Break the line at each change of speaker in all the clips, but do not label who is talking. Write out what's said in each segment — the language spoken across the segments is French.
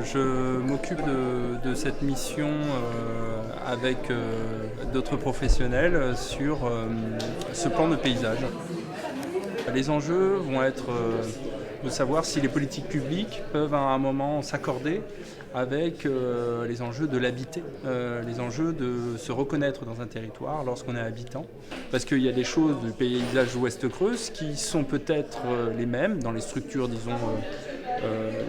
Je m'occupe de cette mission avec d'autres professionnels sur ce plan de paysage. Les enjeux vont être de savoir si les politiques publiques peuvent à un moment s'accorder avec les enjeux de l'habiter, les enjeux de se reconnaître dans un territoire lorsqu'on est habitant. Parce qu'il y a des choses du paysage Ouest-Creuse qui sont peut-être les mêmes dans les structures, disons,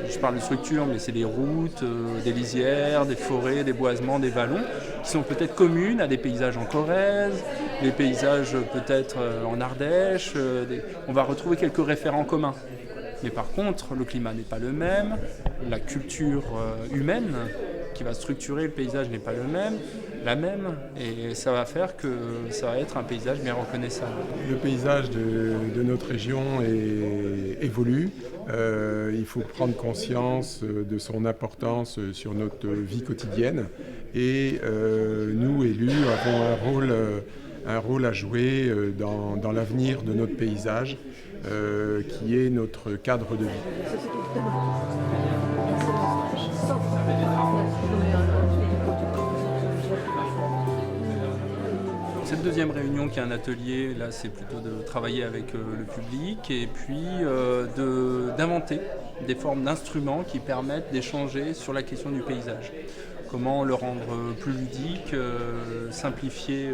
je parle de structures, mais c'est des routes, des lisières, des forêts, des boisements, des vallons, qui sont peut-être communes à des paysages en Corrèze, des paysages peut-être en Ardèche. On va retrouver quelques référents communs. Mais par contre, le climat n'est pas le même, la culture humaine qui va structurer le paysage n'est pas la même, et ça va faire que ça va être un paysage bien reconnaissable.
Le paysage de notre région évolue. Il faut prendre conscience de son importance sur notre vie quotidienne. Et nous, élus, avons un rôle à jouer dans l'avenir de notre paysage, qui est notre cadre de vie.
Cette deuxième réunion qui est un atelier, là c'est plutôt de travailler avec le public et puis d'inventer des formes d'instruments qui permettent d'échanger sur la question du paysage. Comment le rendre plus ludique, simplifier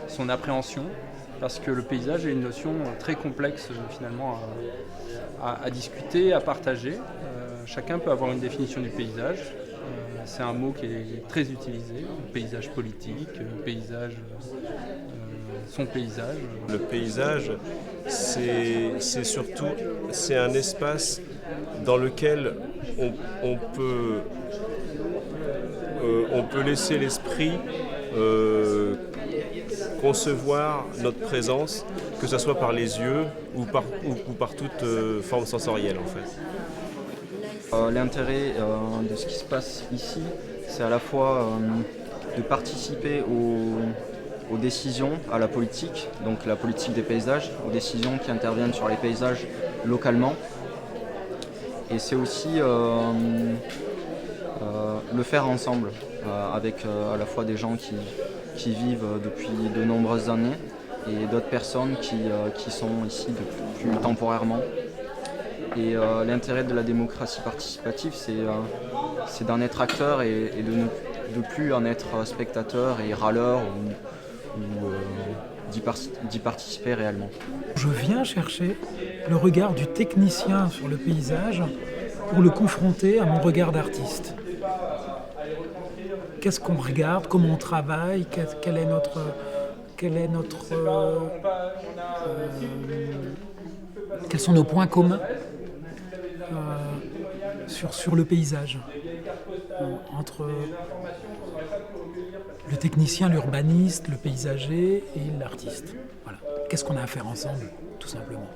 son appréhension, parce que le paysage est une notion très complexe finalement à discuter, à partager. Chacun peut avoir une définition du paysage. C'est un mot qui est très utilisé, paysage politique, paysage, son paysage.
Le paysage, c'est surtout un espace dans lequel on peut laisser l'esprit concevoir notre présence, que ce soit par les yeux ou par toute forme sensorielle en fait.
L'intérêt de ce qui se passe ici, c'est à la fois de participer aux décisions, à la politique, donc la politique des paysages, aux décisions qui interviennent sur les paysages localement. Et c'est aussi le faire ensemble, avec à la fois des gens qui vivent depuis de nombreuses années et d'autres personnes qui sont ici depuis plus temporairement. Et l'intérêt de la démocratie participative, c'est d'en être acteur et de plus en être spectateur et râleur ou d'y participer réellement.
Je viens chercher le regard du technicien sur le paysage pour le confronter à mon regard d'artiste. Qu'est-ce qu'on regarde, comment on travaille, quels sont nos points communs sur le paysage entre le technicien, l'urbaniste, le paysager et l'artiste. Voilà. Qu'est-ce qu'on a à faire ensemble, tout simplement.